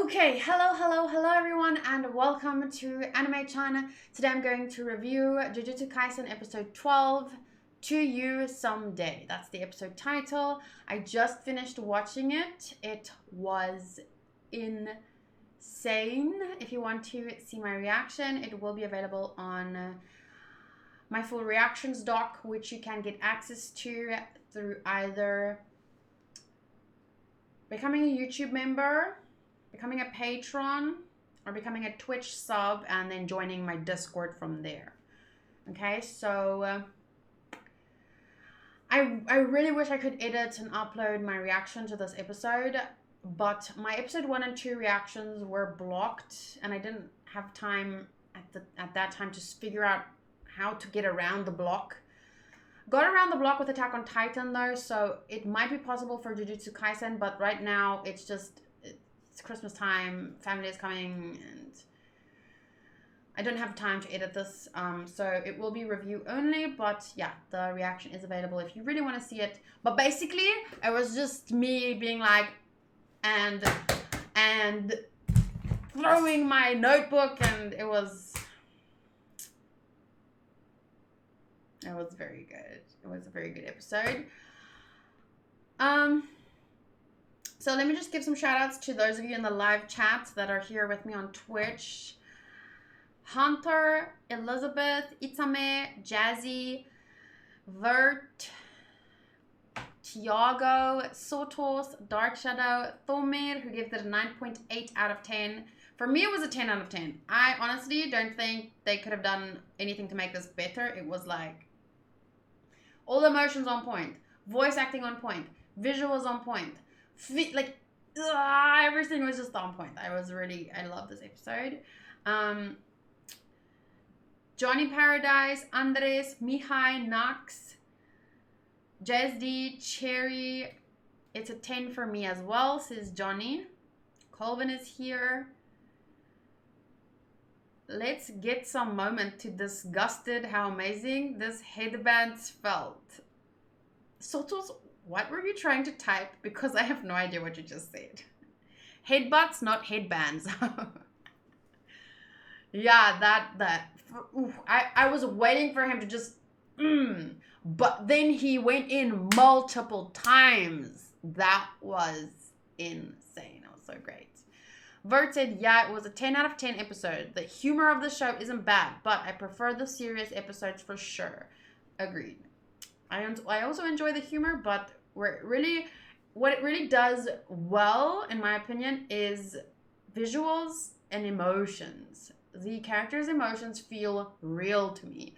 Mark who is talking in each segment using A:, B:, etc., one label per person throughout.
A: Okay, hello everyone, and welcome to Anime Chan. Today I'm going to review Jujutsu Kaisen episode 12, To You Someday. That's the episode title. I just finished watching it. It was insane. If you want to see my reaction, it will be available on my full reactions doc, which you can get access to through either becoming a YouTube member, becoming a patron, or becoming a Twitch sub, and then joining my Discord from there. Okay, so I really wish I could edit and upload my reaction to this episode, but my episode 1 and 2 reactions were blocked, and I didn't have time at that time to figure out how to get around the block. Got around the block with Attack on Titan though, so it might be possible for Jujutsu Kaisen, but right now it's Christmas time, family is coming, and I don't have time to edit this, so it will be review only, but yeah, the reaction is available if you really want to see it. But basically, it was just me being like, and throwing my notebook, and it was very good. It was a very good episode. So let me just give some shout outs to those of you in the live chat that are here with me on Twitch. Hunter, Elizabeth, Itame, Jazzy, Vert, Tiago, Sotos, Dark Shadow, Thomir, who gave it a 9.8 out of 10. For me, it was a 10 out of 10. I honestly don't think they could have done anything to make this better. It was like all the emotions on point, voice acting on point, visuals on point. Everything was just on point. I love this episode. Johnny Paradise, Andres, Mihai, Nax, Jesdi, Cherry. It's a 10 for me as well, says Johnny. Colvin is here. Let's get some moment to disgusted how amazing this headbands felt. Sotos, what were you trying to type? Because I have no idea what you just said. Headbutts, not headbands. Yeah, I was waiting for him to just, but then he went in multiple times. That was insane. It was so great. Vert said, yeah, it was a 10 out of 10 episode. The humor of the show isn't bad, but I prefer the serious episodes for sure. Agreed. I also enjoy the humor, but what it really does well, in my opinion, is visuals and emotions. The characters' emotions feel real to me.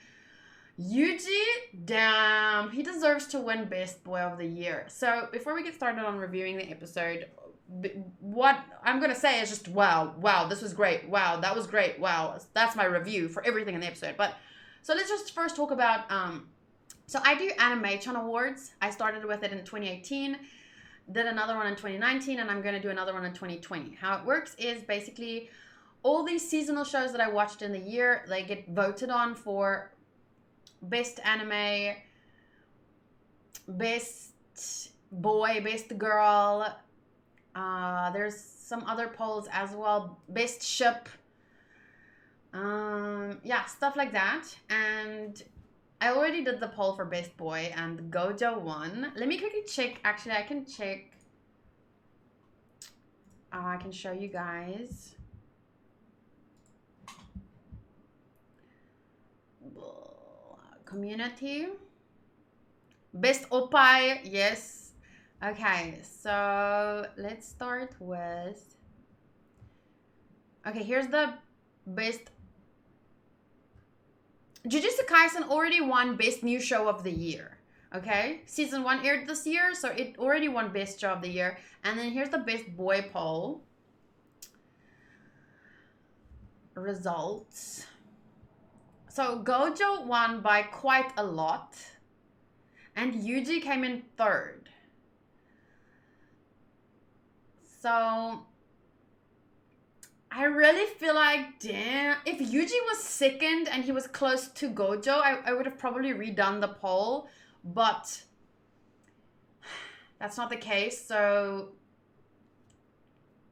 A: Yuji, damn, he deserves to win Best Boy of the Year. So before we get started on reviewing the episode, what I'm going to say is just, wow, this was great. Wow, that was great. Wow, that's my review for everything in the episode. But so let's just first talk about, so I do Animation Awards. I started with it in 2018, did another one in 2019, and I'm going to do another one in 2020. How it works is basically all these seasonal shows that I watched in the year, they get voted on for best anime, best boy, best girl. There's some other polls as well. Best ship. Yeah, stuff like that. And I already did the poll for best boy, and Gojo won. Let me quickly check. Actually, I can check. I can show you guys. Community. Best Oppai, yes. Okay, so let's start with. Okay, here's the best. Jujutsu Kaisen already won Best New Show of the Year. Okay, season 1 aired this year, so it already won Best Show of the Year. And then here's the Best Boy poll results. So Gojo won by quite a lot, and Yuji came in 3rd. So I really feel like, damn, if Yuji was 2nd and he was close to Gojo, I would have probably redone the poll, but that's not the case. So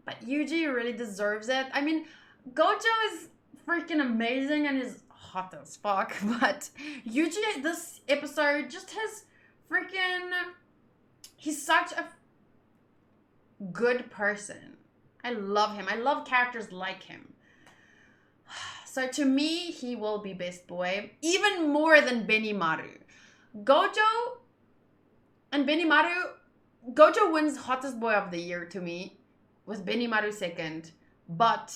A: But Yuji really deserves it. I mean, Gojo is freaking amazing and is hot as fuck, but Yuji this episode just has freaking... He's such a good person. I love him. I love characters like him. So to me, he will be best boy. Even more than Benimaru. Gojo and Benimaru... Gojo wins hottest boy of the year to me. With Benimaru second. But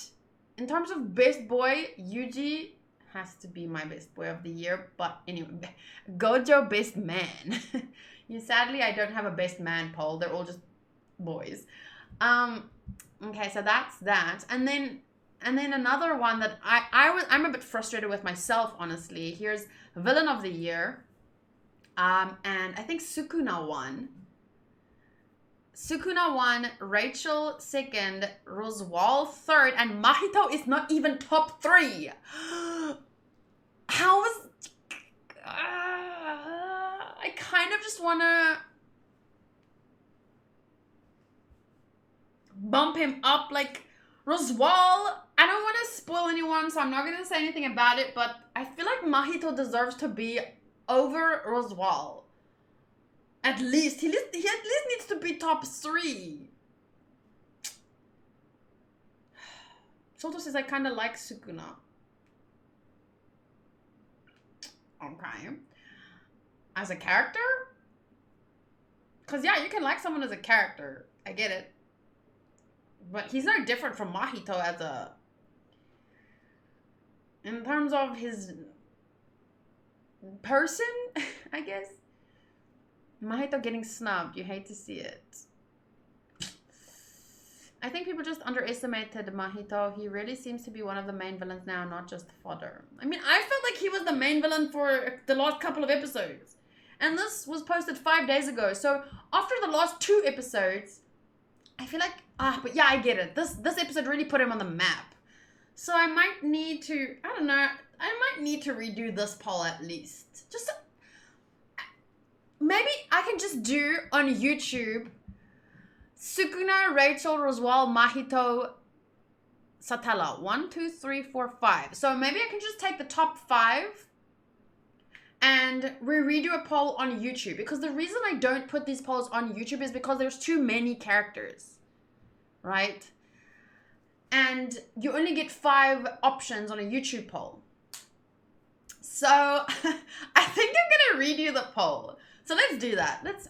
A: in terms of best boy, Yuji has to be my best boy of the year. But anyway, Gojo best man. Sadly, I don't have a best man poll. They're all just boys. Okay, so that's that. And then another one that I'm a bit frustrated with myself, honestly. Here's villain of the year. And I think Sukuna won. Sukuna won, Rachel second, Roswal third, and Mahito is not even top 3. How is... I kind of just want to bump him up, like Roswal. I don't want to spoil anyone, so I'm not going to say anything about it, but I feel like Mahito deserves to be over Roswal. At least. He at least needs to be top 3. Shoto says I kind of like Sukuna. Okay. As a character? Because, yeah, you can like someone as a character. I get it. But he's no different from Mahito as a... In terms of his... person, I guess. Mahito getting snubbed. You hate to see it. I think people just underestimated Mahito. He really seems to be one of the main villains now, not just fodder. I mean, I felt like he was the main villain for the last couple of episodes. And this was posted 5 days ago. So after the last 2 episodes, I feel like... but yeah, I get it. This episode really put him on the map. So I might need to... I don't know. I might need to redo this poll at least. Just... Maybe I can just do on YouTube Sukuna, Rachel, Roswal, Mahito, Satella. 1, 2, 3, 4, 5. So maybe I can just take the top 5 and redo a poll on YouTube. Because the reason I don't put these polls on YouTube is because there's too many characters. Right? And you only get 5 options on a YouTube poll. So I think I'm going to redo the poll. So let's do that. Let's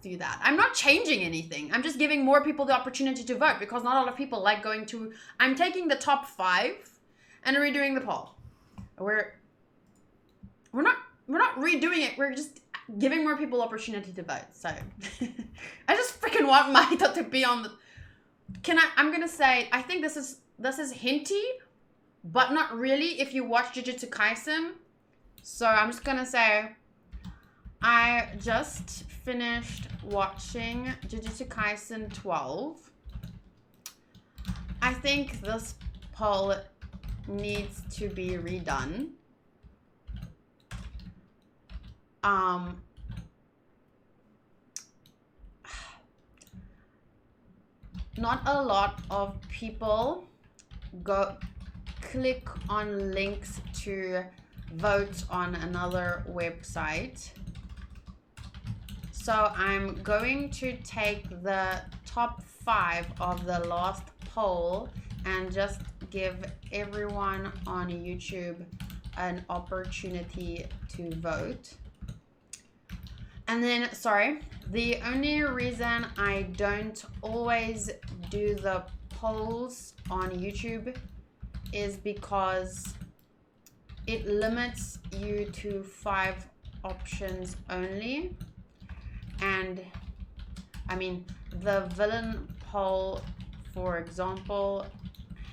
A: do that. I'm not changing anything. I'm just giving more people the opportunity to vote because not a lot of people like going to... I'm taking the top 5 and redoing the poll. We're not redoing it. We're just giving more people opportunity to vote. So I just freaking want Mahito to be on the... I'm going to say, I think this is hinty, but not really if you watch Jujutsu Kaisen. So I'm just going to say, I just finished watching Jujutsu Kaisen 12. I think this poll needs to be redone. Not a lot of people click on links to vote on another website. So I'm going to take the top 5 of the last poll and just give everyone on YouTube an opportunity to vote. And then, sorry, the only reason I don't always do the polls on YouTube is because it limits you to 5 options only. And I mean, the villain poll, for example,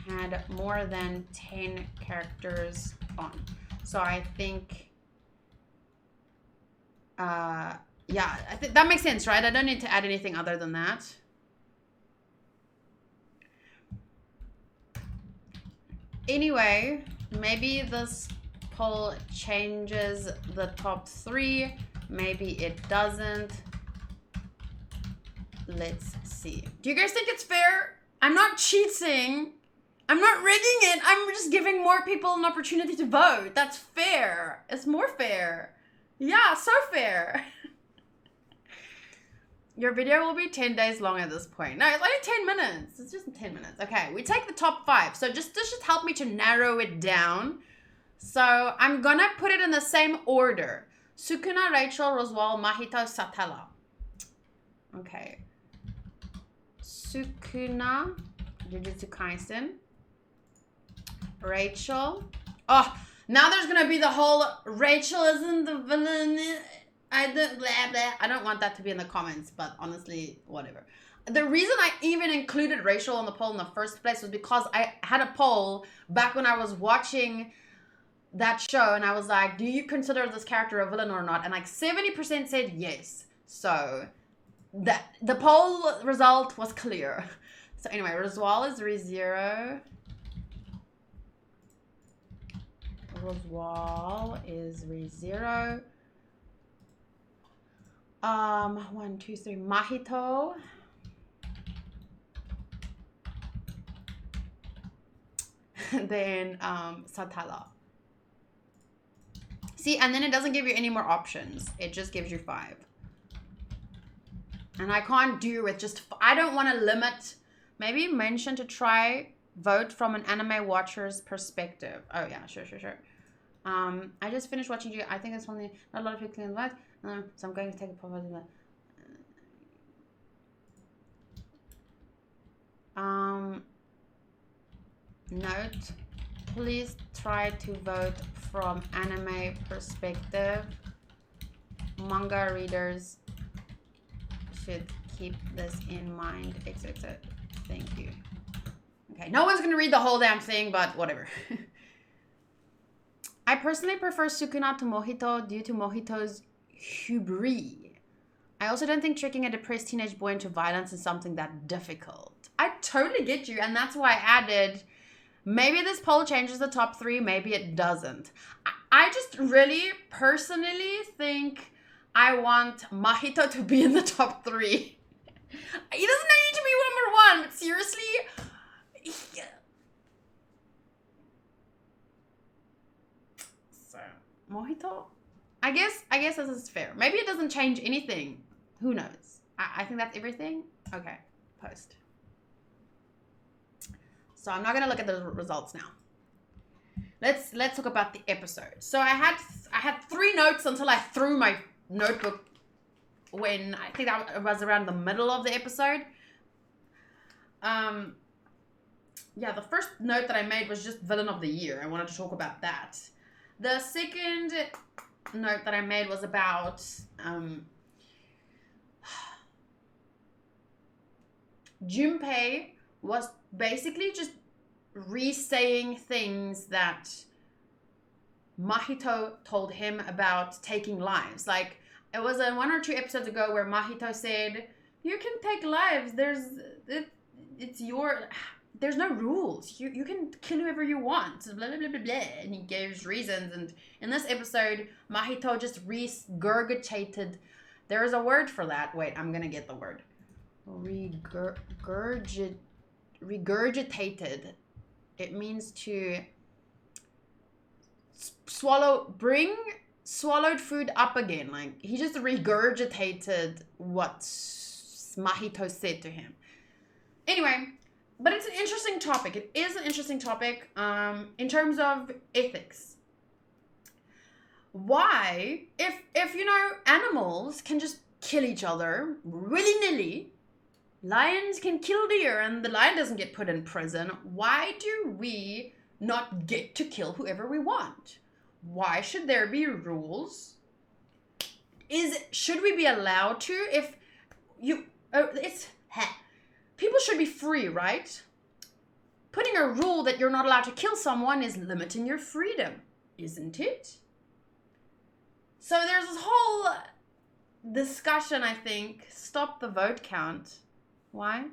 A: had more than 10 characters on. So I think, yeah, I think that makes sense, right? I don't need to add anything other than that. Anyway, maybe this poll changes the top 3. Maybe it doesn't. Let's see. Do you guys think it's fair? I'm not cheating. I'm not rigging it. I'm just giving more people an opportunity to vote. That's fair. It's more fair. Yeah, so fair. Your video will be 10 days long at this point. No, it's only 10 minutes. It's just 10 minutes. Okay, we take the top 5. So this just help me to narrow it down. So I'm gonna put it in the same order. Sukuna, Rachel, Roswal, Mahito, Satala. Okay. Sukuna, Jujutsu Kaisen. Rachel. Oh, now there's gonna be the whole Rachel isn't the villain. I don't want that to be in the comments, but honestly, whatever. The reason I even included Rachel on the poll in the first place was because I had a poll back when I was watching that show, and I was like, do you consider this character a villain or not? And like 70% said yes. So the poll result was clear. So anyway, Roswal is ReZero. Roswal is ReZero. 1, 2, 3. Mahito. Then Satala. See, and then it doesn't give you any more options. It just gives you 5. And I can't do with just, I don't want to limit. Maybe mention to try vote from an anime watcher's perspective. Oh yeah, sure. I just finished watching you. I think it's only not a lot of people can vote. So I'm going to take a pause of that. Note, please try to vote from anime perspective. Manga readers should keep this in mind. XXX. Thank you. Okay, no one's gonna read the whole damn thing, but whatever. I personally prefer Sukuna to Mohito due to Mohito's hubris. I also don't think tricking a depressed teenage boy into violence is something that difficult. I totally get you, and that's why I added, maybe this poll changes the top 3, maybe it doesn't. I just really personally think I want Mahito to be in the top 3. He doesn't need to be number 1, but seriously, yeah. So, Mohito? I guess this is fair. Maybe it doesn't change anything. Who knows? I think that's everything. Okay, post. So I'm not gonna look at the results now. Let's talk about the episode. So I had 3 notes until I threw my notebook when I think that was around the middle of the episode. Yeah, the first note that I made was just villain of the year. I wanted to talk about that. The second note that I made was about Junpei was basically just re-saying things that Mahito told him about taking lives. Like, it was 1 or 2 episodes ago where Mahito said, you can take lives, there's no rules, you can kill whoever you want, blah blah blah blah blah, and he gives reasons. And in this episode, Mahito just regurgitated, there is a word for that, wait, I'm gonna get the word, regurgitated. It means to swallowed food up again. Like, he just regurgitated what Mahito said to him. Anyway, but it's an interesting topic. It is an interesting topic in terms of ethics. Why, if you know, animals can just kill each other willy-nilly, lions can kill deer and the lion doesn't get put in prison, why do we not get to kill whoever we want? Why should there be rules? Should we be allowed to? If you, people should be free, right? Putting a rule that you're not allowed to kill someone is limiting your freedom, isn't it? So there's this whole discussion, I think. Stop the vote count. Why?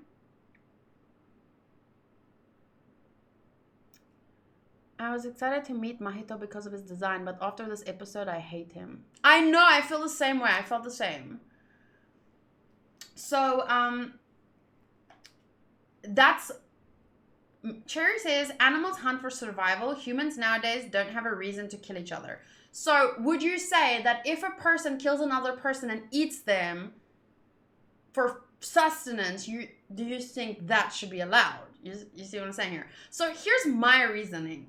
A: I was excited to meet Mahito because of his design, but after this episode, I hate him. I know, I feel the same way. I felt the same. So, that's... Cherry says, animals hunt for survival. Humans nowadays don't have a reason to kill each other. So, would you say that if a person kills another person and eats them for sustenance, do you think that should be allowed? You see what I'm saying here? So, here's my reasoning.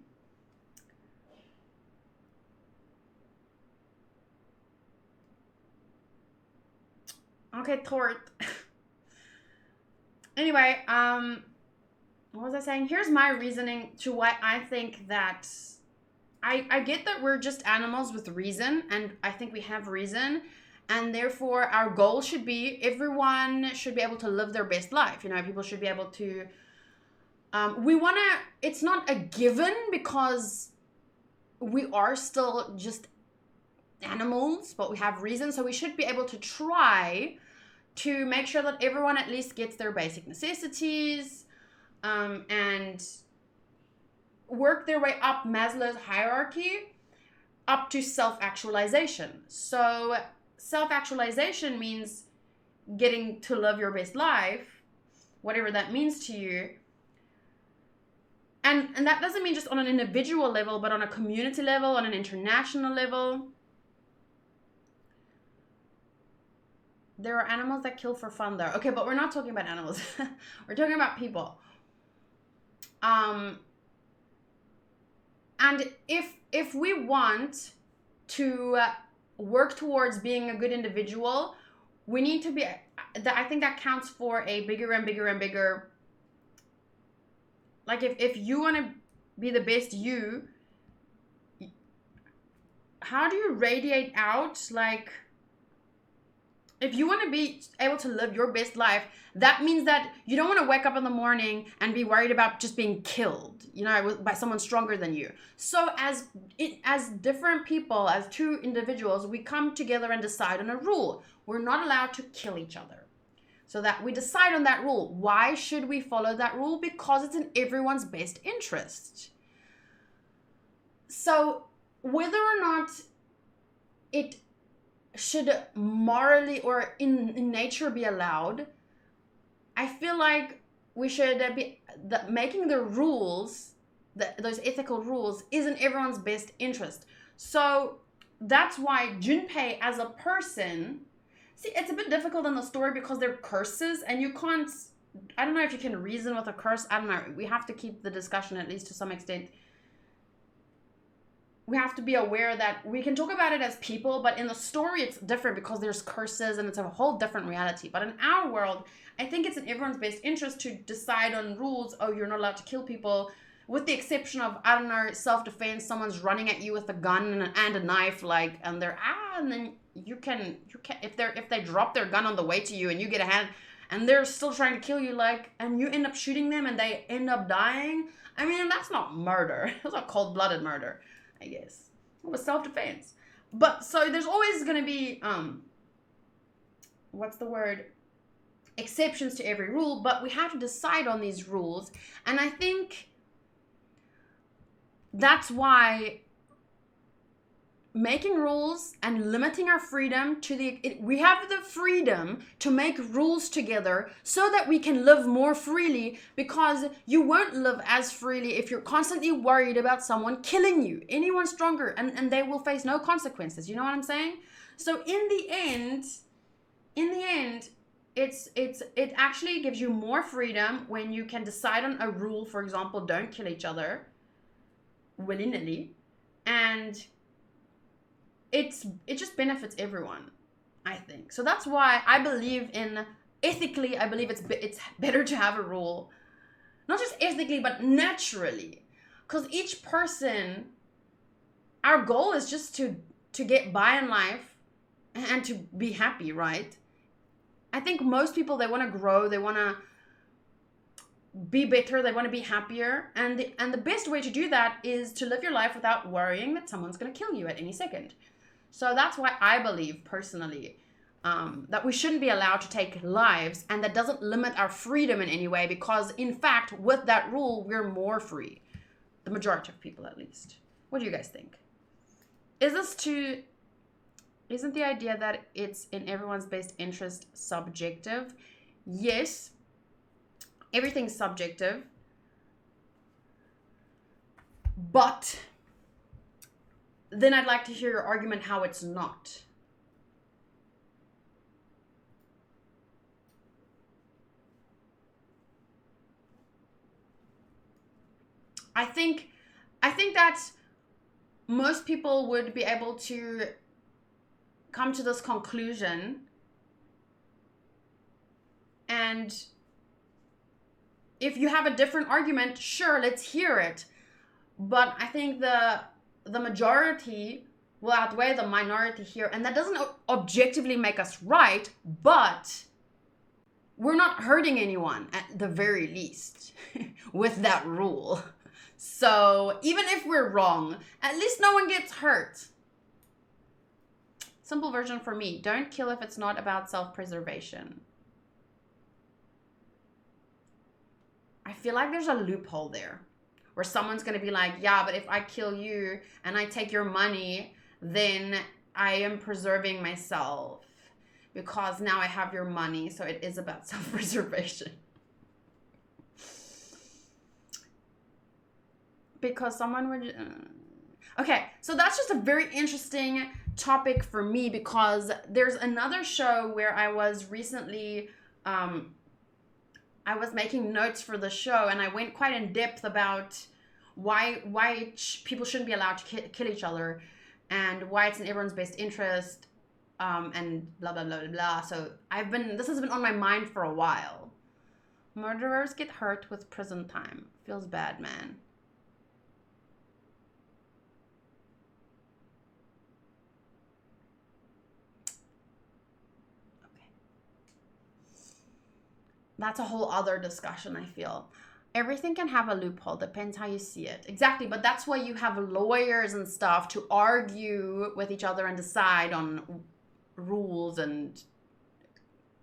A: Okay, Tort. Anyway, what was I saying? Here's my reasoning to why I think that... I get that we're just animals with reason, and I think we have reason, and therefore our goal should be everyone should be able to live their best life. You know, people should be able to... we want to... It's not a given because we are still just animals, but we have reason, so we should be able to try to make sure that everyone at least gets their basic necessities, and work their way up Maslow's hierarchy up to self-actualization. So self-actualization means getting to live your best life, whatever that means to you. And that doesn't mean just on an individual level, but on a community level, on an international level. There are animals that kill for fun though. Okay, but we're not talking about animals. We're talking about people. And if we want to work towards being a good individual, we need to be... I think that counts for a bigger and bigger and bigger... Like, if you want to be the best you, how do you radiate out? Like, if you want to be able to live your best life, that means that you don't want to wake up in the morning and be worried about just being killed, you know, by someone stronger than you. So as different people, as two individuals, we come together and decide on a rule. We're not allowed to kill each other. So that we decide on that rule. Why should we follow that rule? Because it's in everyone's best interest. So whether or not it should morally or in nature be allowed, I feel like we should be making the rules, those ethical rules, is in everyone's best interest. So that's why Junpei as a person... See, it's a bit difficult in the story because they're curses and you can't... I don't know if you can reason with a curse. I don't know. We have to keep the discussion, at least to some extent. We have to be aware that we can talk about it as people, but in the story it's different because there's curses and it's a whole different reality. But in our world, I think it's in everyone's best interest to decide on rules. Oh, you're not allowed to kill people, with the exception of, I don't know, self-defense. Someone's running at you with a gun and a knife, like, and they're and then you can if they drop their gun on the way to you and you get a hand and they're still trying to kill you, like, and you end up shooting them and they end up dying. I mean, that's not murder. It's not cold-blooded murder, I guess. It was self-defense. But so there's always going to be what's the word? Exceptions to every rule, but we have to decide on these rules. And I think that's why making rules and limiting our freedom to we have the freedom to make rules together so that we can live more freely, because you won't live as freely if you're constantly worried about someone killing you, anyone stronger, and they will face no consequences. You know what I'm saying? So in the end, it actually gives you more freedom when you can decide on a rule. For example, don't kill each other willy-nilly, and it just benefits everyone, I think. So that's why I believe ethically, I believe it's better to have a rule, not just ethically but naturally, because each person, our goal is just to get by in life and to be happy, right? I think most people, they want to grow, they want to be better, they want to be happier, and the best way to do that is to live your life without worrying that someone's going to kill you at any second. So that's why I believe personally that we shouldn't be allowed to take lives, and that doesn't limit our freedom in any way, because in fact with that rule we're more free, the majority of people at least. What do you guys think? Is this too Isn't the idea that it's in everyone's best interest subjective? Yes, everything's subjective. But then I'd like to hear your argument how it's not. I think that most people would be able to come to this conclusion, and if you have a different argument, sure, let's hear it. But I think the majority will outweigh the minority here, and that doesn't objectively make us right, but we're not hurting anyone at the very least with that rule. So even if we're wrong, at least no one gets hurt. Simple version for me: don't kill if it's not about self-preservation. I feel like there's a loophole there where someone's going to be like, yeah, but if I kill you and I take your money, then I am preserving myself because now I have your money. So it is about self-preservation. Because someone would... Okay, so that's just a very interesting topic for me, because there's another show where I was recently... I was making notes for the show, and I went quite in depth about why people shouldn't be allowed to kill each other, and why it's in everyone's best interest, and blah, blah, blah, blah, blah. So this has been on my mind for a while. Murderers get hurt with prison time. Feels bad, man. That's a whole other discussion, I feel. Everything can have a loophole, depends how you see it. Exactly, but that's why you have lawyers and stuff to argue with each other and decide on rules and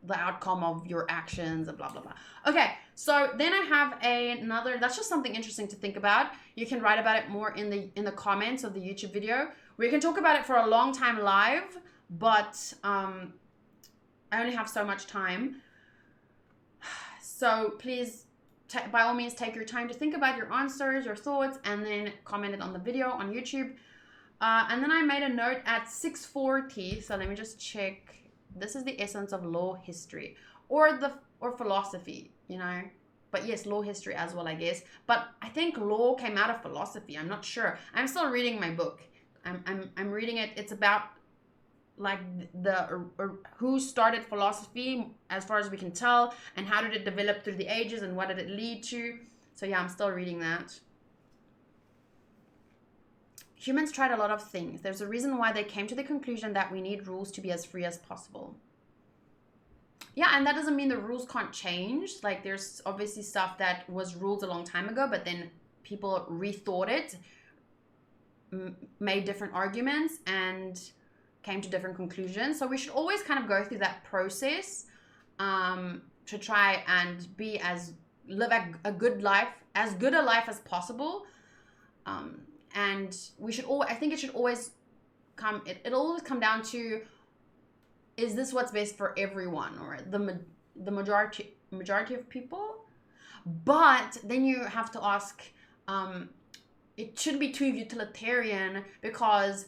A: the outcome of your actions and blah, blah, blah. Okay, so then I have another, that's just something interesting to think about. You can write about it more in the comments of the YouTube video. We can talk about it for a long time live, but I only have so much time. So please, by all means, take your time to think about your answers, your thoughts, and then comment it on the video on YouTube. And then I made a note at 6:40. So let me just check. This is the essence of law history or philosophy, you know. But yes, law history as well, I guess. But I think law came out of philosophy. I'm not sure. I'm still reading my book. I'm reading it. It's about like who started philosophy as far as we can tell, and how did it develop through the ages, and what did it lead to. So yeah, I'm still reading that. Humans tried a lot of things. There's a reason why they came to the conclusion that we need rules to be as free as possible. Yeah, and that doesn't mean the rules can't change. Like, there's obviously stuff that was rules a long time ago, but then people rethought it, made different arguments, and came to different conclusions. So we should always kind of go through that process to try and live a good life, as good a life as possible. And we should I think it should always it'll always come down to, is this what's best for everyone, or the majority of people? But then you have to ask, it shouldn't be too utilitarian, because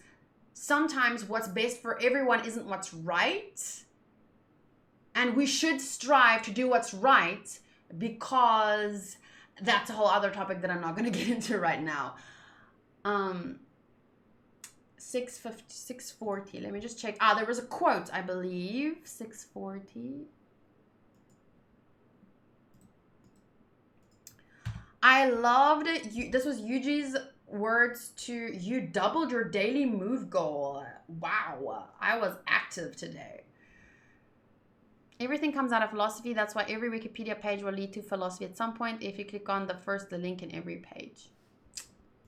A: sometimes what's best for everyone isn't what's right. And we should strive to do what's right, because that's a whole other topic that I'm not going to get into right now. 6:40. Let me just check. There was a quote, I believe. 6:40. I loved it. This was Yuji's words to you: doubled your daily move goal. Wow, I was active today. Everything comes out of philosophy. That's why every Wikipedia page will lead to philosophy at some point. If you click on the link in every page.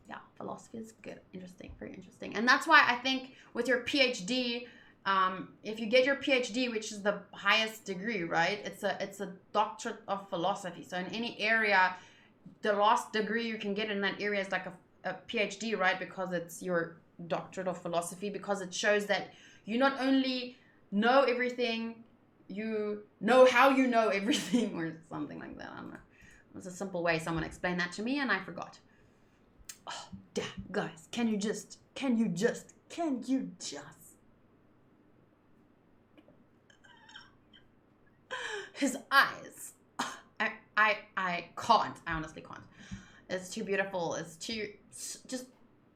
A: Yeah, philosophy is good. Interesting, very interesting. And that's why I think with your PhD, if you get your PhD, which is the highest degree, right? It's a doctorate of philosophy. So in any area, the last degree you can get in that area is like a PhD, right? Because it's your doctorate of philosophy, because it shows that You not only know everything, you know how you know everything, or something like that. I don't know. It was a simple way someone explained that to me, and I forgot. Oh, damn, guys, can you just? His eyes. I can't. I honestly can't. It's too beautiful. It's too, just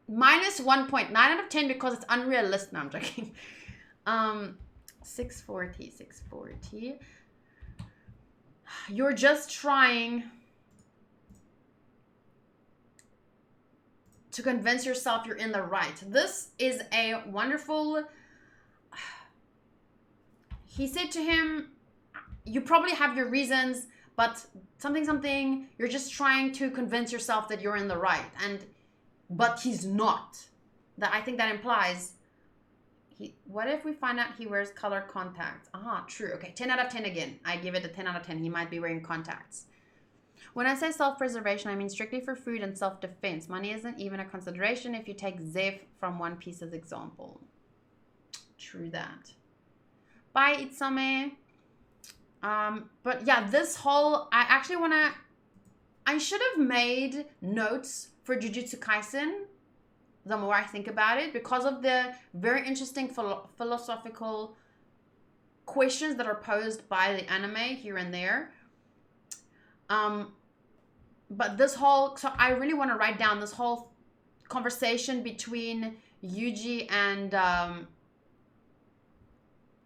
A: minus 1.9 out of 10 because it's unrealistic. No, I'm joking. 640. You're just trying to convince yourself you're in the right. This is a wonderful... He said to him, you probably have your reasons, but something, you're just trying to convince yourself that you're in the right. But he's not. I think that implies... What if we find out he wears color contacts? True. Okay, 10 out of 10 again. I give it a 10 out of 10. He might be wearing contacts. When I say self-preservation, I mean strictly for food and self-defense. Money isn't even a consideration if you take Zeph from One Piece as example. True that. Bye, Itsame. But yeah, this whole... I should have made notes for Jujutsu Kaisen the more I think about it, because of the very interesting philosophical questions that are posed by the anime here and there. But this whole... So I really want to write down this whole conversation between Yuji and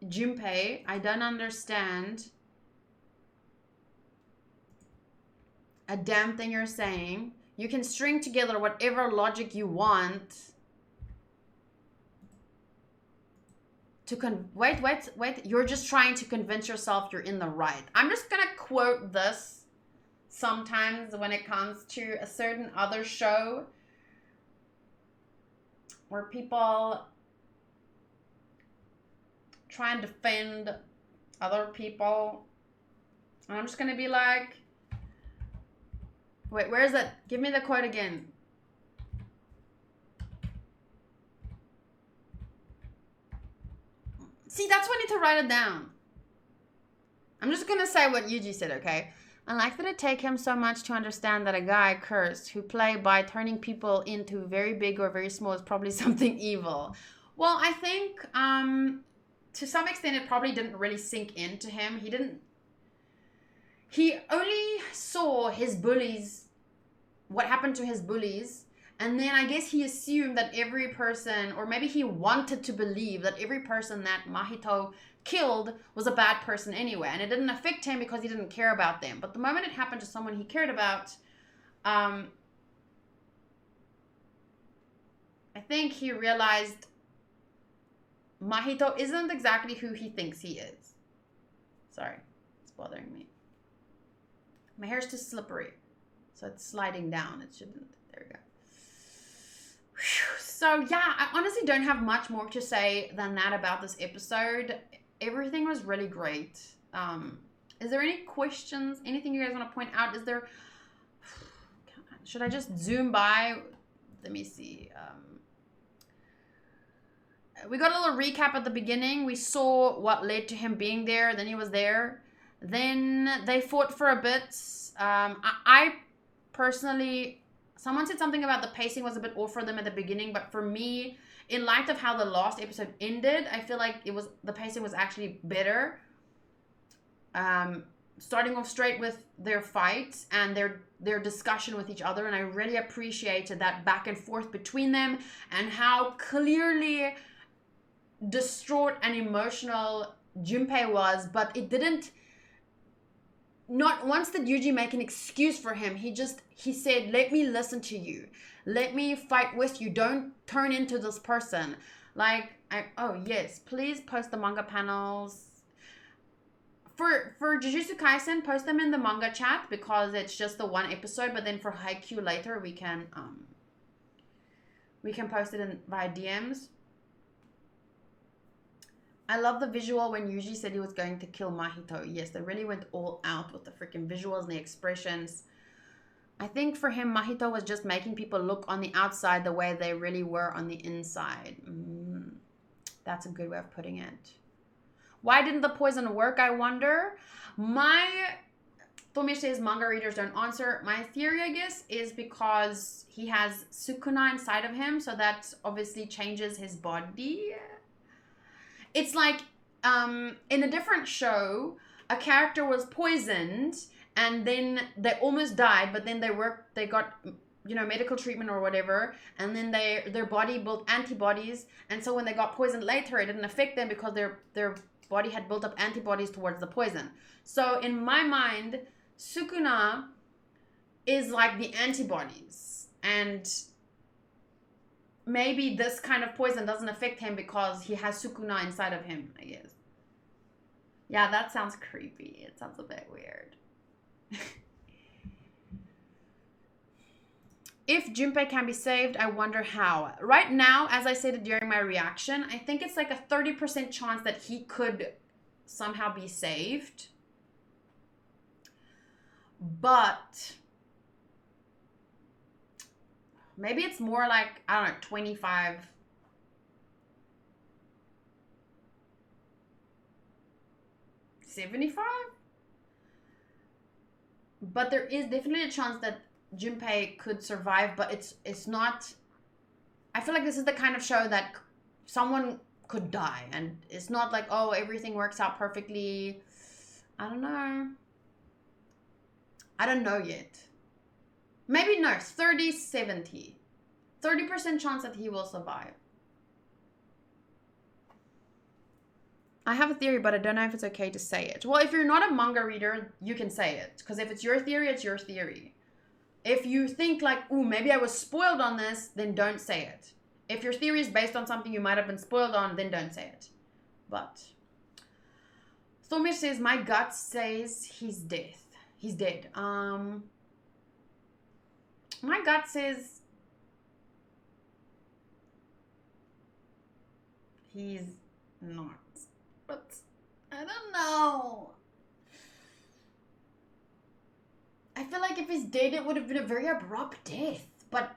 A: Junpei. I don't understand a damn thing you're saying. You can string together whatever logic you want to wait. You're just trying to convince yourself you're in the right. I'm just gonna quote this sometimes when it comes to a certain other show where people try and defend other people. And I'm just gonna be like... Wait, where is it? Give me the quote again. See, that's why I need to write it down. I'm just going to say what Yuji said, okay? Unlikely to take him so much to understand that a guy cursed who play by turning people into very big or very small is probably something evil. Well, I think to some extent it probably didn't really sink into him. He only saw his bullies, what happened to his bullies, and then I guess he assumed that every person, or maybe he wanted to believe that every person that Mahito killed was a bad person anyway, and it didn't affect him because he didn't care about them. But the moment it happened to someone he cared about, I think he realized Mahito isn't exactly who he thinks he is. Sorry, it's bothering me. My hair's too slippery, so it's sliding down. It shouldn't. There we go. Whew. So yeah, I honestly don't have much more to say than that about this episode. Everything was really great. Is there any questions? Anything you guys want to point out? Is there... Should I just zoom by? Let me see. We got a little recap at the beginning. We saw what led to him being there. Then he was there. Then they fought for a bit. I personally... Someone said something about the pacing was a bit off for them at the beginning. But for me, in light of how the last episode ended, I feel like the pacing was actually better. Starting off straight with their fight and their discussion with each other. And I really appreciated that back and forth between them. And how clearly distraught and emotional Junpei was. But it didn't... Not once did Yuji make an excuse for him. He said, let me listen to you. Let me fight with you. Don't turn into this person. Oh yes, please post the manga panels. For Jujutsu Kaisen, post them in the manga chat because it's just the one episode. But then for Haikyuu later, we can post it via DMs. I love the visual when Yuji said he was going to kill Mahito. Yes, they really went all out with the freaking visuals and the expressions. I think for him, Mahito was just making people look on the outside the way they really were on the inside. That's a good way of putting it. Why didn't the poison work, I wonder? Tomir says manga readers don't answer. My theory, I guess, is because he has Sukuna inside of him, so that obviously changes his body. It's like in a different show, a character was poisoned and then they almost died, but then they got medical treatment or whatever, and then their body built antibodies, and so when they got poisoned later, it didn't affect them because their body had built up antibodies towards the poison. So in my mind, Sukuna is like the antibodies, and maybe this kind of poison doesn't affect him because he has Sukuna inside of him, I guess. Yeah, that sounds creepy. It sounds a bit weird. If Junpei can be saved, I wonder how. Right now, as I said during my reaction, I think it's like a 30% chance that he could somehow be saved. But maybe it's more like, I don't know, 25. $75? But there is definitely a chance that Junpei could survive, but it's not. I feel like this is the kind of show that someone could die, and it's not like, oh, everything works out perfectly. I don't know. I don't know yet. Maybe no, 30-70. 30% chance that he will survive. I have a theory, but I don't know if it's okay to say it. Well, if you're not a manga reader, you can say it. Because if it's your theory, it's your theory. If you think like, ooh, maybe I was spoiled on this, then don't say it. If your theory is based on something you might have been spoiled on, then don't say it. But Thomir says, my gut says he's dead. He's dead. My gut says he's not. But I don't know. I feel like if he's dead, it would have been a very abrupt death. But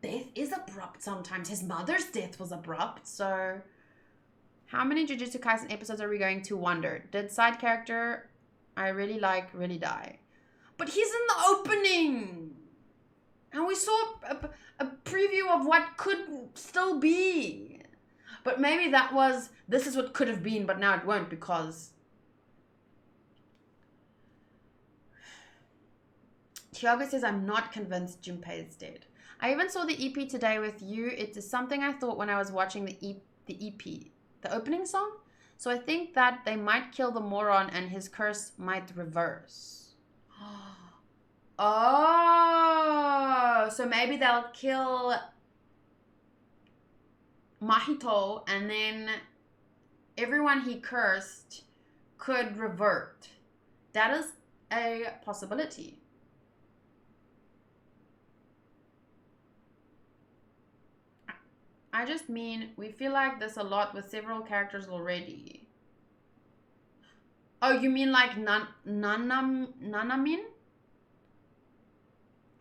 A: death is abrupt sometimes. His mother's death was abrupt, so... How many Jujutsu Kaisen episodes are we going to wonder? Did side character I really like really die? But he's in the opening! And we saw a preview of what could still be. But maybe that was, this is what could have been, but now it won't because... Tiago says, I'm not convinced Junpei is dead. I even saw the EP today with you. It is something I thought when I was watching the EP, the opening song. So I think that they might kill the moron and his curse might reverse. Oh, so maybe they'll kill Mahito and then everyone he cursed could revert. That is a possibility. I just mean, we feel like this a lot with several characters already. Oh, you mean like Nanamin?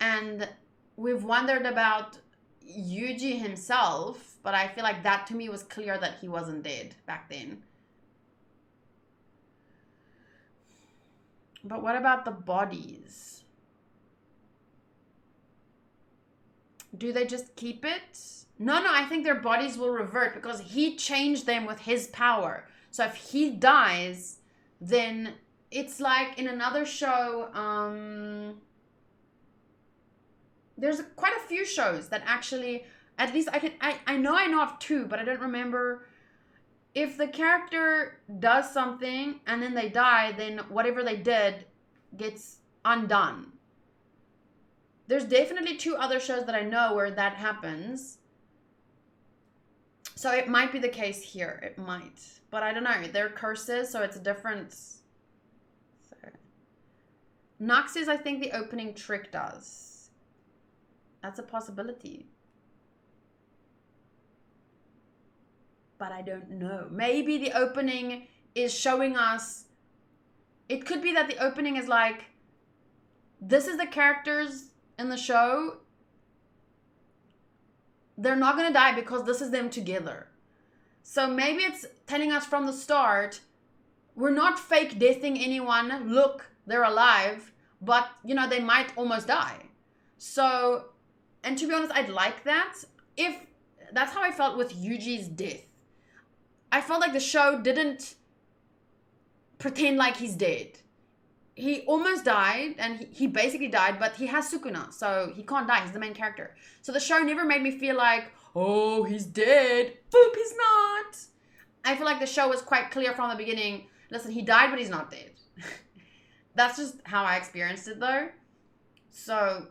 A: And we've wondered about Yuji himself, but I feel like that to me was clear that he wasn't dead back then. But what about the bodies? Do they just keep it? No, I think their bodies will revert because he changed them with his power. So if he dies, then it's like in another show, there's quite a few shows that actually, at least I know of two, but I don't remember. If the character does something and then they die, then whatever they did gets undone. There's definitely two other shows that I know where that happens. So it might be the case here. It might. But I don't know. They're curses, so it's a different... So. Nox says, I think the opening trick does. That's a possibility. But I don't know. Maybe the opening is showing us... It could be that the opening is like... This is the characters in the show... They're not going to die because this is them together. So maybe it's telling us from the start, we're not fake deathing anyone. Look, they're alive, but, you know, they might almost die. So, and to be honest, I'd like that. If that's how I felt with Yuji's death. I felt like the show didn't pretend like he's dead. He almost died, and he basically died, but he has Sukuna, so he can't die. He's the main character. So the show never made me feel like, oh, he's dead. Boop, he's not. I feel like the show was quite clear from the beginning. Listen, he died, but he's not dead. That's just how I experienced it, though. So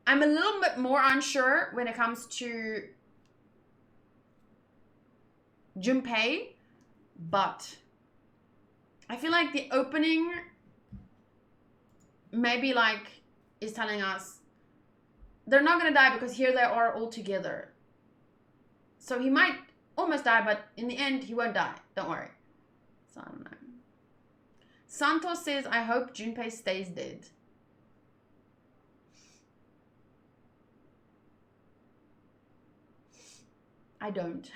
A: I'm a little bit more unsure when it comes to Junpei, but I feel like the opening maybe like is telling us they're not going to die because here they are all together. So he might almost die, but in the end, he won't die. Don't worry. So I don't know. Santos says, I hope Junpei stays dead. I don't.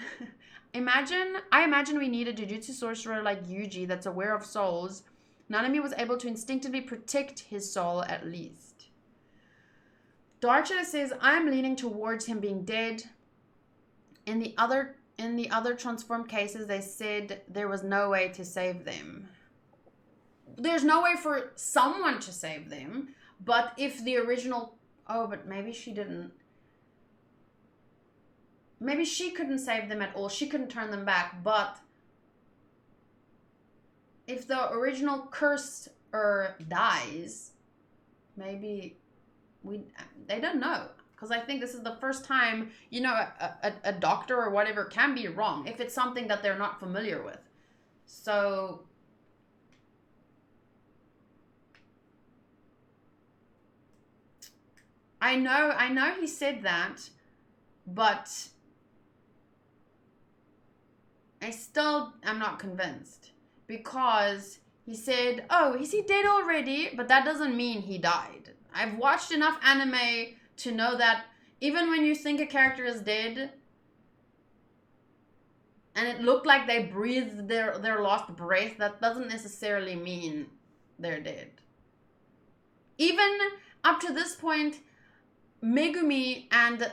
A: I imagine we need a Jujutsu sorcerer like Yuji that's aware of souls. Nanami was able to instinctively protect his soul at least. Darkshadow says, I'm leaning towards him being dead. In the other transformed cases, they said there was no way to save them. There's no way for someone to save them, but if the original... Oh, but maybe she didn't. Maybe she couldn't save them at all. She couldn't turn them back, but if the original curser dies, maybe they don't know. Because I think this is the first time, you know, a doctor or whatever can be wrong if it's something that they're not familiar with. So I know he said that, but I still am not convinced, because he said, oh, is he dead already? But that doesn't mean he died. I've watched enough anime to know that even when you think a character is dead and it looked like they breathed their last breath, that doesn't necessarily mean they're dead. Even up to this point, Megumi and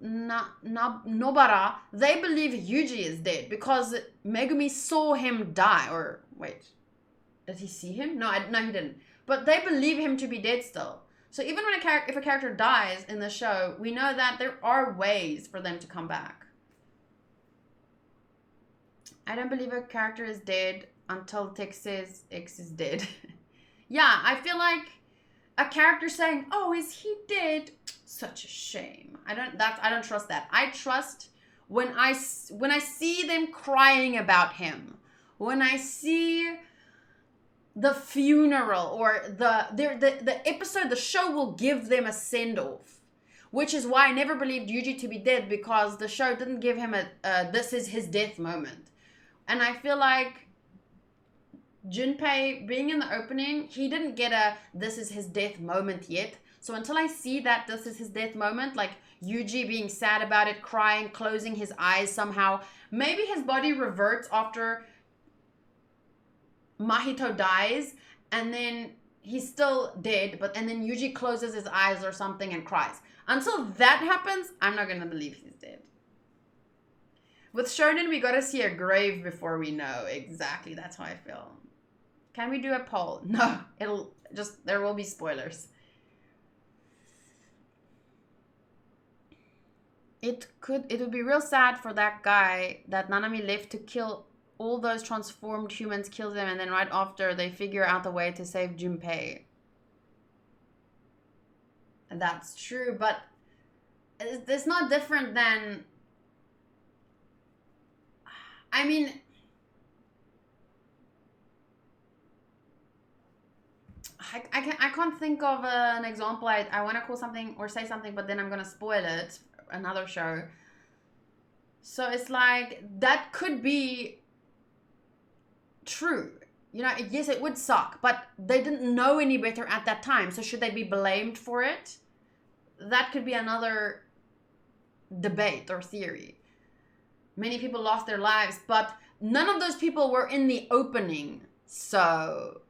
A: Nobara, they believe Yuji is dead because Megumi saw him die. Or wait, did he see him? No, he didn't. But they believe him to be dead still. So even when if a character dies in the show, we know that there are ways for them to come back. I don't believe a character is dead until text says X is dead. Yeah, I feel like a character saying, "Oh, is he dead?" Such a shame. I don't trust that. I trust when I see them crying about him, when I see the funeral or the episode, the show will give them a send-off, which is why I never believed Yuji to be dead, because the show didn't give him a this is his death moment. And I feel like Junpei being in the opening, he didn't get a this is his death moment yet. So until I see that this is his death moment, like Yuji being sad about it, crying, closing his eyes somehow, maybe his body reverts after Mahito dies, and then he's still dead, and then Yuji closes his eyes or something and cries. Until that happens, I'm not going to believe he's dead. With Shonen, we got to see a grave before we know. Exactly, that's how I feel. Can we do a poll? No, there will be spoilers. It would be real sad for that guy that Nanami left to kill all those transformed humans, kill them, and then right after they figure out a way to save Junpei. That's true, but it's not different than... I mean... I can't think of an example. I want to call something or say something, but then I'm going to spoil it. Another show. So it's like, that could be true. You know, yes, it would suck, but they didn't know any better at that time. So should they be blamed for it? That could be another debate or theory. Many people lost their lives, but none of those people were in the opening. So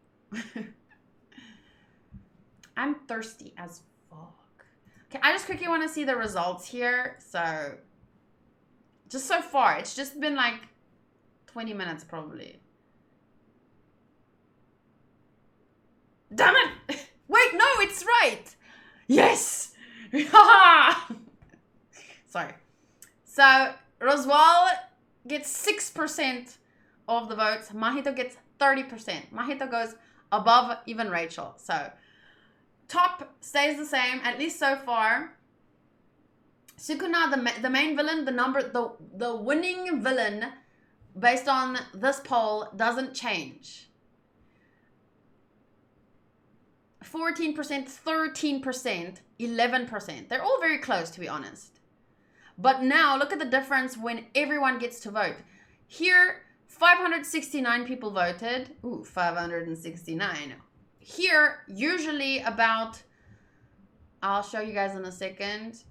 A: I'm thirsty as fuck. Okay, I just quickly want to see the results here. So just so far, it's just been like 20 minutes probably. Damn it! Wait, no, it's right. Yes. Sorry. So Roswell gets 6% of the votes. Mahito gets 30%. Mahito goes above even Rachel. So top stays the same, at least so far. Sukuna, the main villain, the winning villain based on this poll doesn't change. 14%, 13%, 11%. They're all very close, to be honest. But now look at the difference when everyone gets to vote. Here, 569 people voted. Ooh, 569. Here, usually about, I'll show you guys in a second,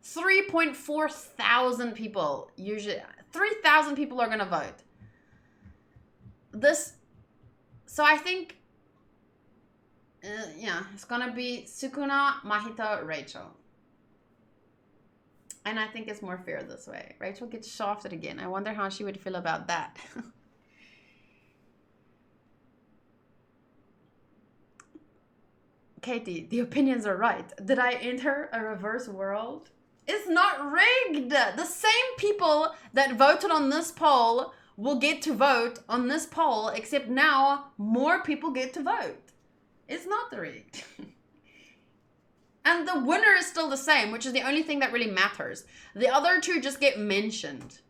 A: 3.4 thousand people, usually 3,000 people are going to vote. So I think, yeah, it's going to be Sukuna, Mahito, Rachel. And I think it's more fair this way. Rachel gets shafted again. I wonder how she would feel about that. Katie, the opinions are right. Did I enter a reverse world? It's not rigged. The same people that voted on this poll will get to vote on this poll, except now more people get to vote. It's not rigged. And the winner is still the same, which is the only thing that really matters. The other two just get mentioned.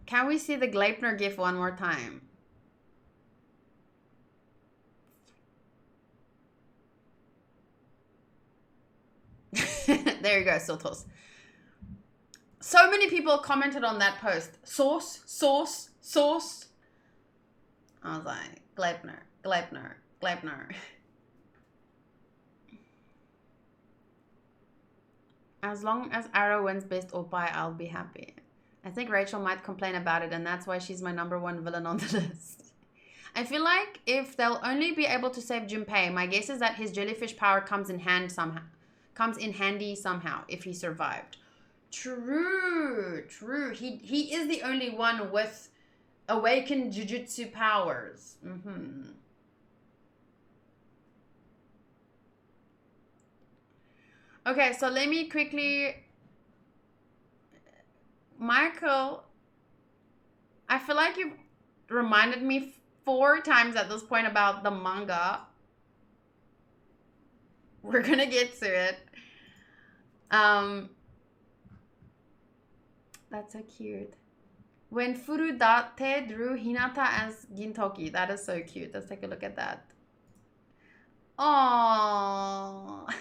A: Can we see the Gleipnir gif one more time? There you go, Sotos. So many people commented on that post. Sauce, sauce, sauce. I was like, Gleipnir, Gleipnir, Gleipnir. As long as Arrow wins best Oppai, I'll be happy. I think Rachel might complain about it, and that's why she's my #1 villain on the list. I feel like if they'll only be able to save Junpei, my guess is that his jellyfish power comes in handy somehow if he survived. True, true. He is the only one with awakened Jujutsu powers. Okay, so let me quickly... Michael, I feel like you've reminded me 4 times at this point about the manga. We're gonna get to it. That's so cute. When Furudate drew Hinata as Gintoki. That is so cute. Let's take a look at that. Aww.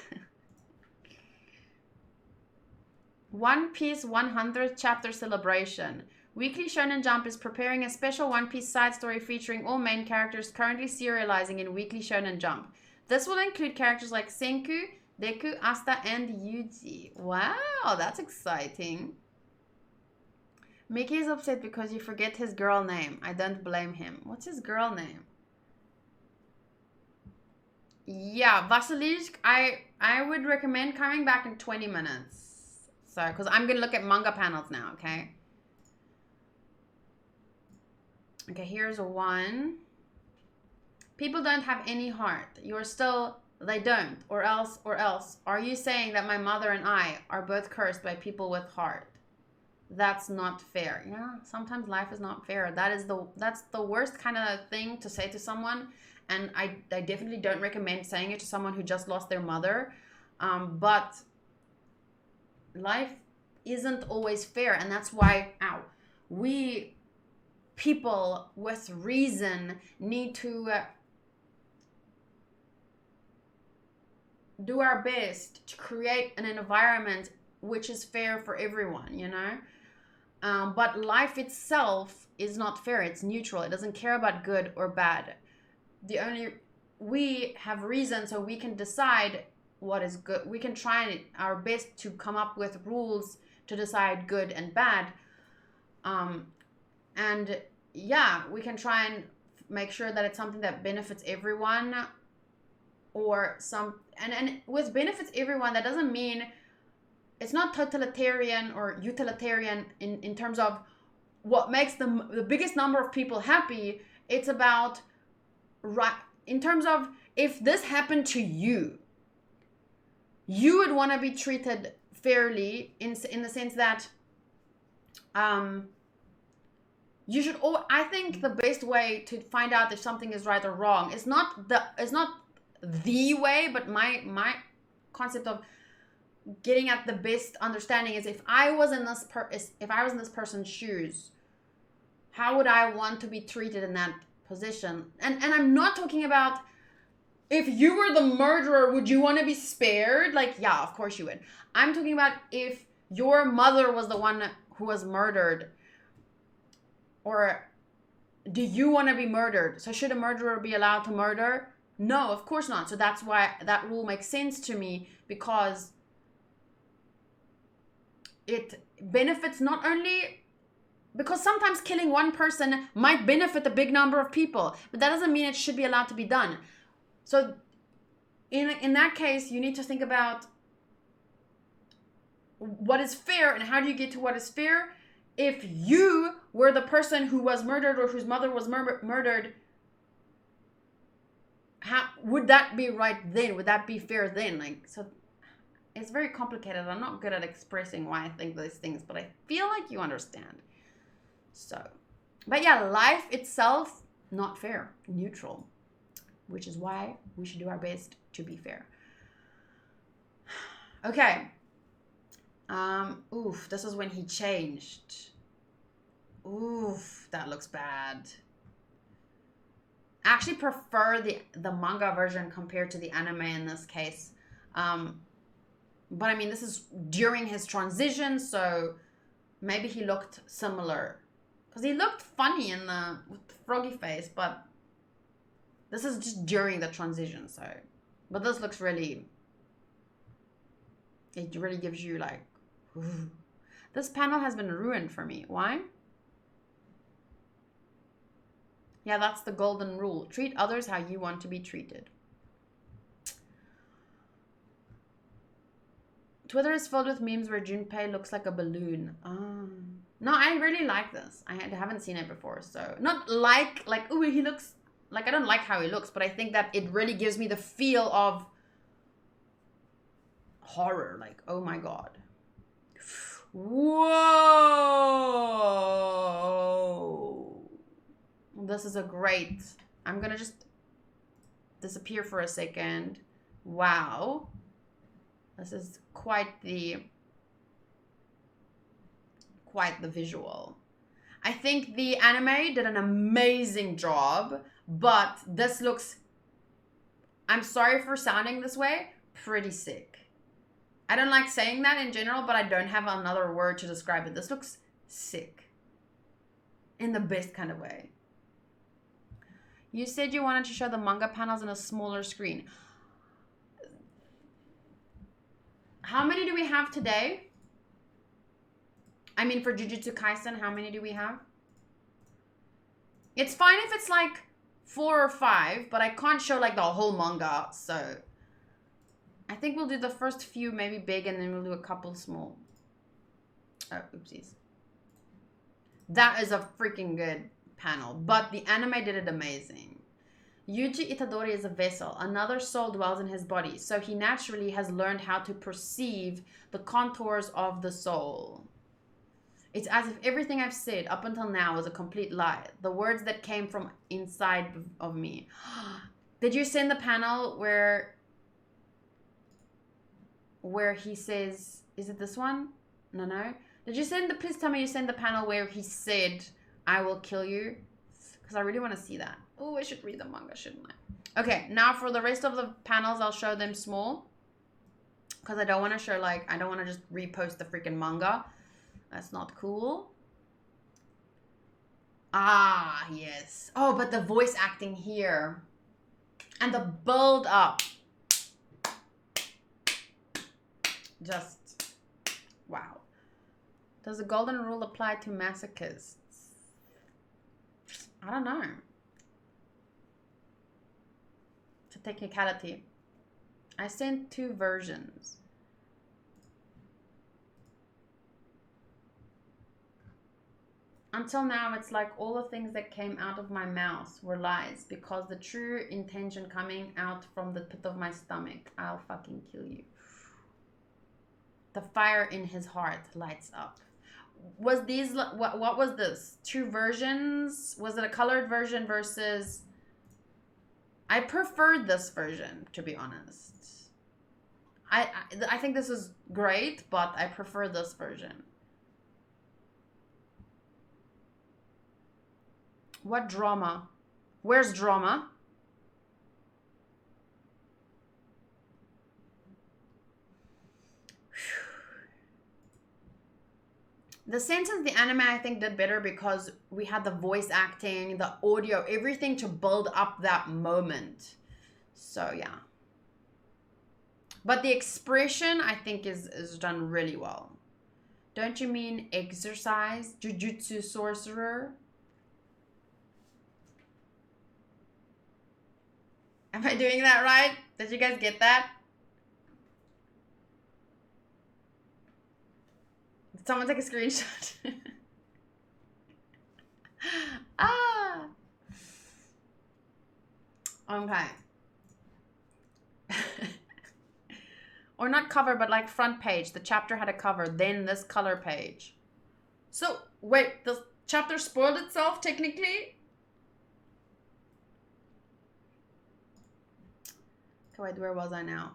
A: One Piece 100th chapter celebration. Weekly Shonen Jump is preparing a special One Piece side story featuring all main characters currently serializing in Weekly Shonen Jump. This will include characters like Senku, Deku, Asta, and Yuji. Wow, that's exciting. Mickey is upset because you forget his girl name. I don't blame him. What's his girl name? Yeah, Vasilij, I would recommend coming back in 20 minutes. So, because I'm going to look at manga panels now, okay? Okay, here's one. People don't have any heart. You're still, they don't. Or else. Are you saying that my mother and I are both cursed by people with heart? That's not fair. Yeah, sometimes life is not fair. That's the worst kind of thing to say to someone. And I definitely don't recommend saying it to someone who just lost their mother. But life isn't always fair. And that's why, we people with reason need to do our best to create an environment which is fair for everyone, you know? But life itself is not fair. It's neutral. It doesn't care about good or bad. We have reason, so we can decide what is good. We can try our best to come up with rules to decide good and bad. And yeah, we can try and make sure that it's something that benefits everyone, or and with benefits everyone, that doesn't mean it's not totalitarian or utilitarian in terms of what makes the biggest number of people happy. It's about in terms of, if this happened to you, you would want to be treated fairly in the sense that you should. I think the best way to find out if something is right or wrong is not the way, but my concept of getting at the best understanding is, if I was in this person's shoes, how would I want to be treated in that position? And I'm not talking about, if you were the murderer, would you want to be spared? Like, yeah, of course you would. I'm talking about if your mother was the one who was murdered, or do you want to be murdered? So should a murderer be allowed to murder? No, of course not. So that's why that rule makes sense to me, because it benefits not only, because sometimes killing one person might benefit a big number of people, but that doesn't mean it should be allowed to be done. So in that case, you need to think about what is fair, and how do you get to what is fair. If you were the person who was murdered, or whose mother was murdered, how would that be right then? Would that be fair then? Like, so it's very complicated. I'm not good at expressing why I think those things, but I feel like you understand. So, but yeah, life itself, not fair, neutral, which is why we should do our best to be fair. Okay. Oof, this is when he changed. Oof, that looks bad. I actually prefer the manga version compared to the anime in this case. But I mean, this is during his transition, so maybe he looked similar. Because he looked funny with the froggy face, but this is just during the transition, so. But this looks really, it really gives you like, ooh. This panel has been ruined for me. Why? Yeah, that's the golden rule. Treat others how you want to be treated. Twitter is filled with memes where Junpei looks like a balloon. No, I really like this. I haven't seen it before, so not like ooh, he looks like, I don't like how he looks, but I think that it really gives me the feel of horror. Like, oh my god. Whoa. This is a great. I'm gonna just disappear for a second. Wow. This is quite the visual. I think the anime did an amazing job, but this looks, I'm sorry for sounding this way, pretty sick. I don't like saying that in general, but I don't have another word to describe it. This looks sick. In the best kind of way. You said you wanted to show the manga panels on a smaller screen. How many do we have today? I mean, for Jujutsu Kaisen, how many do we have? It's fine if it's like 4 or 5, but I can't show like the whole manga, so I think we'll do the first few maybe big, and then we'll do a couple small. Oh, oopsies. That is a freaking good panel, but the anime did it amazing. Yuji Itadori is a vessel. Another soul dwells in his body, so he naturally has learned how to perceive the contours of the soul. It's as if everything I've said up until now was a complete lie. The words that came from inside of me. Did you send the panel where he says, is it this one? No. Did you send please tell me you sent the panel where he said, I will kill you? Because I really want to see that. Oh, I should read the manga, shouldn't I? Okay, now for the rest of the panels, I'll show them small. Because I don't want to show, like, I don't want to just repost the freaking manga. That's not cool. Ah, yes. Oh, but the voice acting here. And the build up. Just, wow. Does the golden rule apply to masochists? I don't know. It's a technicality. I sent 2 versions. Until now, it's like all the things that came out of my mouth were lies because the true intention coming out from the pit of my stomach, I'll fucking kill you. The fire in his heart lights up. Was these, what was this? 2 versions? Was it a colored version versus... I preferred this version, to be honest. I think this is great, but I prefer this version. What drama? Where's drama? The sentence, the anime, I think did better because we had the voice acting, the audio, everything to build up that moment. So, yeah. But the expression, I think, is done really well. Don't you mean exercise? Jujutsu sorcerer? Am I doing that right? Did you guys get that? Did someone take a screenshot? Ah. Okay. Or not cover, but like front page. The chapter had a cover, then this color page. So, wait, the chapter spoiled itself technically? Okay, wait, where was I now?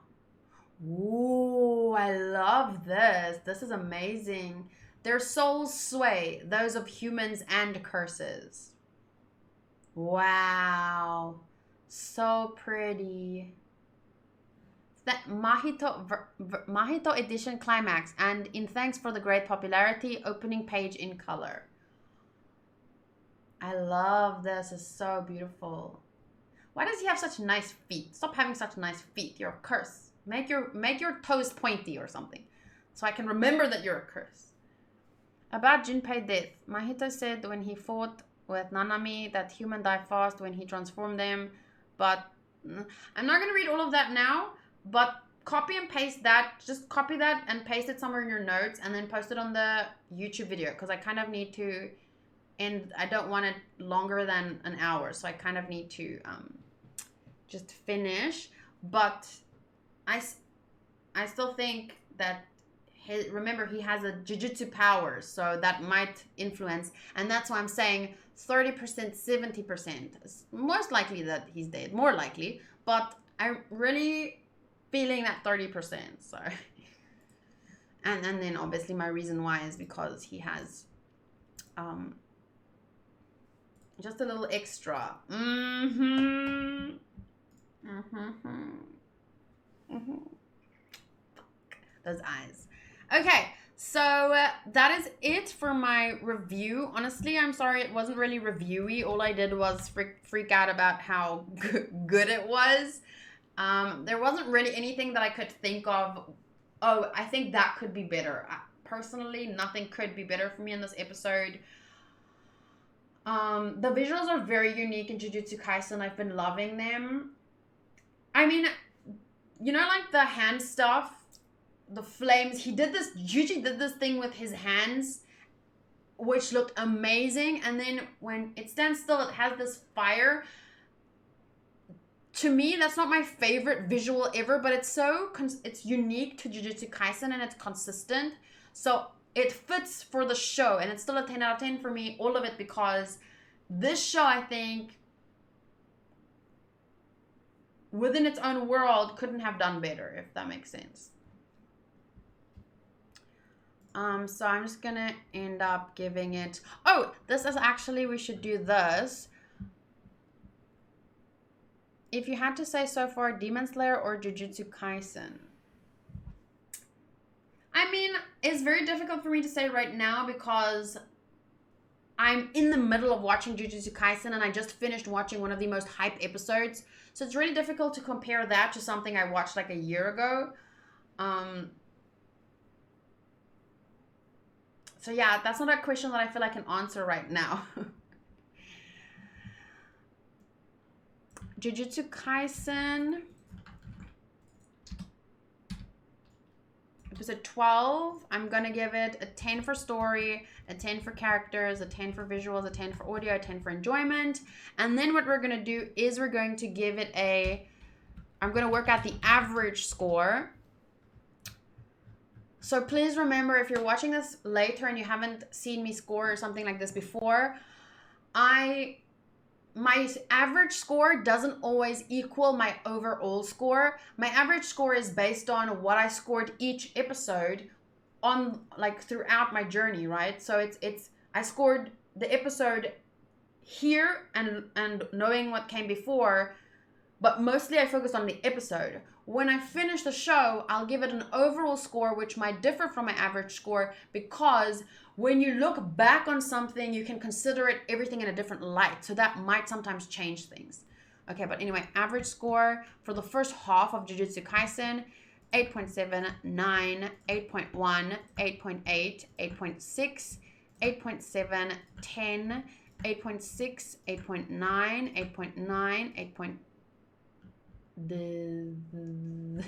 A: Ooh, I love this. This is amazing. Their souls sway, those of humans and curses. Wow. So pretty. That Mahito edition climax, and in thanks for the great popularity, opening page in color. I love this. It's so beautiful. Why does he have such nice feet? Stop having such nice feet. You're a curse. Make your toes pointy or something, so I can remember that you're a curse. About Junpei death, Mahito said when he fought with Nanami that humans die fast when he transformed them, but I'm not gonna read all of that now. But copy and paste that. Just copy that and paste it somewhere in your notes and then post it on the YouTube video because I kind of need to, and I don't want it longer than an hour. So I kind of need to just finish. But I still think that, remember, he has a Jujutsu power. So that might influence. And that's why I'm saying 30%, 70%. It's most likely that he's dead. More likely. But I really... feeling that 30%, so. And then obviously my reason why is because he has just a little extra. Those eyes. Okay, so that is it for my review. Honestly, I'm sorry it wasn't really reviewy. All I did was freak out about how good it was. There wasn't really anything that I could think of. Oh, I think that could be better. Personally, nothing could be better for me in this episode. The visuals are very unique in Jujutsu Kaisen. I've been loving them. I mean, you know, like the hand stuff, the flames. Juji did this thing with his hands, which looked amazing. And then when it stands still, it has this fire. To me, that's not my favorite visual ever, but it's unique to Jujutsu Kaisen and it's consistent. So it fits for the show and it's still a 10 out of 10 for me, all of it, because this show, I think, within its own world, couldn't have done better, if that makes sense. So I'm just gonna end up giving it... Oh, this is actually, we should do this. If you had to say so far, Demon Slayer or Jujutsu Kaisen? I mean, it's very difficult for me to say right now because I'm in the middle of watching Jujutsu Kaisen and I just finished watching one of the most hyped episodes. So it's really difficult to compare that to something I watched like a year ago. So yeah, that's not a question that I feel I can answer right now. Jujutsu Kaisen. Episode 12, I'm going to give it a 10 for story, a 10 for characters, a 10 for visuals, a 10 for audio, a 10 for enjoyment. And then what we're going to do is we're going to give it I'm going to work out the average score. So please remember, if you're watching this later and you haven't seen me score or something like this before, my average score doesn't always equal my overall score. My average score is based on what I scored each episode on, like, throughout my journey, right? So I scored the episode here and knowing what came before, but mostly I focused on the episode. When I finish the show, I'll give it an overall score, which might differ from my average score, because when you look back on something, you can consider it everything in a different light. So that might sometimes change things. Okay, but anyway, average score for the first half of Jujutsu Kaisen, 8.7, 9, 8.1, 8.8, 8.6, 8.7, 10, 8.6, 8.9, 8.9,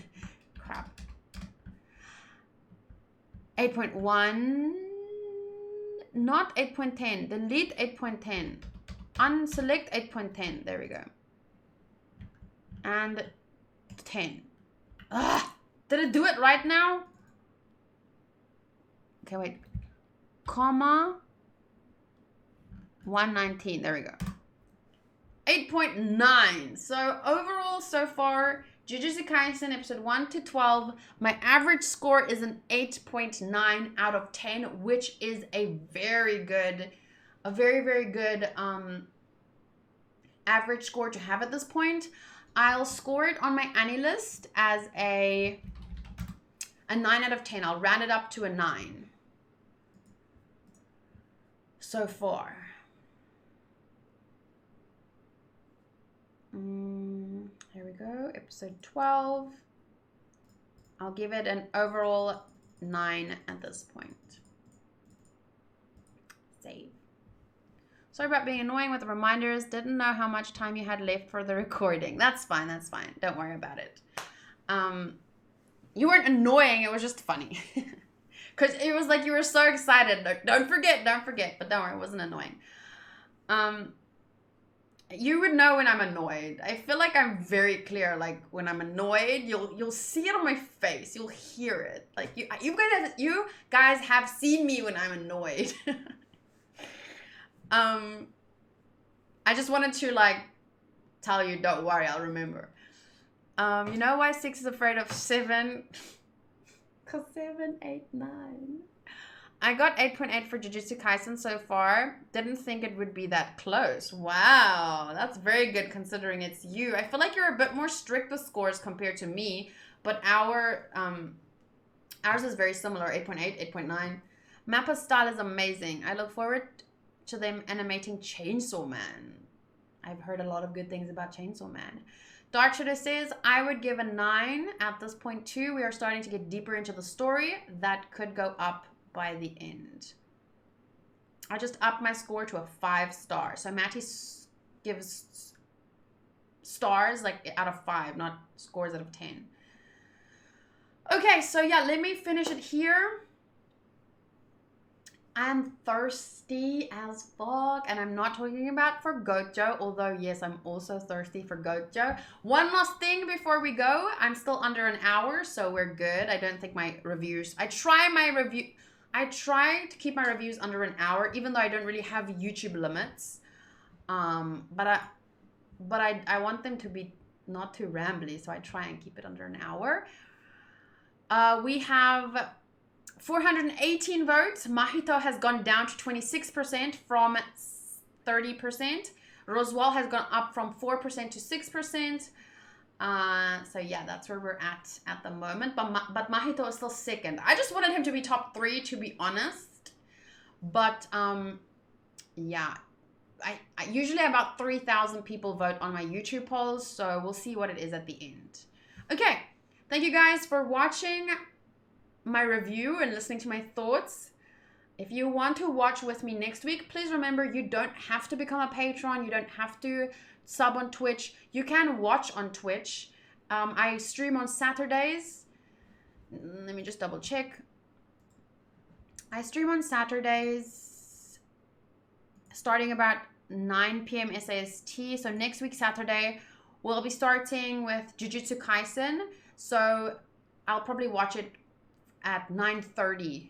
A: crap. 8.1, not 8.10, delete 8.10, unselect 8.10, there we go, and 10. Did it do it right now? Okay, wait, comma, 119, there we go. 8.9. So overall, so far, Jujutsu Kaisen episode 1 to 12, my average score is an 8.9 out of 10, which is a very, very good average score to have at this point. I'll score it on my Annie list as a 9 out of 10. I'll round it up to a 9 so far. Here we go, episode 12. I'll give it an overall 9 at this point. Save. Sorry about being annoying with the reminders. Didn't know how much time you had left for the recording. That's fine, that's fine. Don't worry about it. You weren't annoying, it was just funny. Because it was like you were so excited. Like, don't forget. But don't worry, it wasn't annoying. You would know when I'm annoyed. I feel like I'm very clear. Like when I'm annoyed, you'll see it on my face. You'll hear it. Like you guys have seen me when I'm annoyed. I just wanted to like tell you, don't worry, I'll remember. You know why 6 is afraid of 7? Cause 7, 8, 9. I got 8.8 for Jujutsu Kaisen so far. Didn't think it would be that close. Wow, that's very good considering it's you. I feel like you're a bit more strict with scores compared to me, but ours is very similar, 8.8, 8.9. Mappa's style is amazing. I look forward to them animating Chainsaw Man. I've heard a lot of good things about Chainsaw Man. Dark Shadow says, I would give a 9 at this point too. We are starting to get deeper into the story. That could go up by the end. I just upped my score to a 5 star. So Matty gives stars like out of 5, not scores out of 10. Okay, so yeah, let me finish it here. I'm thirsty as fuck, and I'm not talking about for Gojo, although yes, I'm also thirsty for Gojo. One last thing before we go. I'm still under an hour, so we're good. I don't think my reviews, I try to keep my reviews under an hour, even though I don't really have YouTube limits. But I want them to be not too rambly, so I try and keep it under an hour. We have 418 votes. Mahito has gone down to 26% from 30%. Roswell has gone up from 4% to 6%. So yeah, that's where we're at the moment. But Mahito is still second. I just wanted him to be top 3, to be honest. But yeah, I usually about 3,000 people vote on my YouTube polls, so we'll see what it is at the end. Okay, thank you guys for watching my review and listening to my thoughts. If you want to watch with me next week, please remember you don't have to become a patron. You don't have to sub on Twitch. You can watch on Twitch. I stream on Saturdays. Let me just double check. I stream on Saturdays starting about 9 p.m. SAST. So next week, Saturday, we'll be starting with Jujutsu Kaisen. So I'll probably watch it at 9:30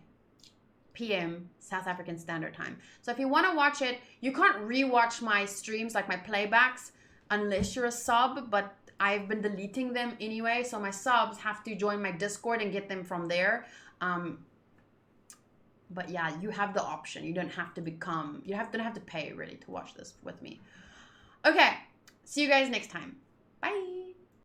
A: p.m. South African Standard Time. So if you want to watch it, you can't rewatch my streams, like my playbacks, unless you're a sub, but I've been deleting them anyway, so my subs have to join my Discord and get them from there. But yeah, you have the option. You don't have to become, you don't have to pay really to watch this with me. Okay, see you guys next time. Bye.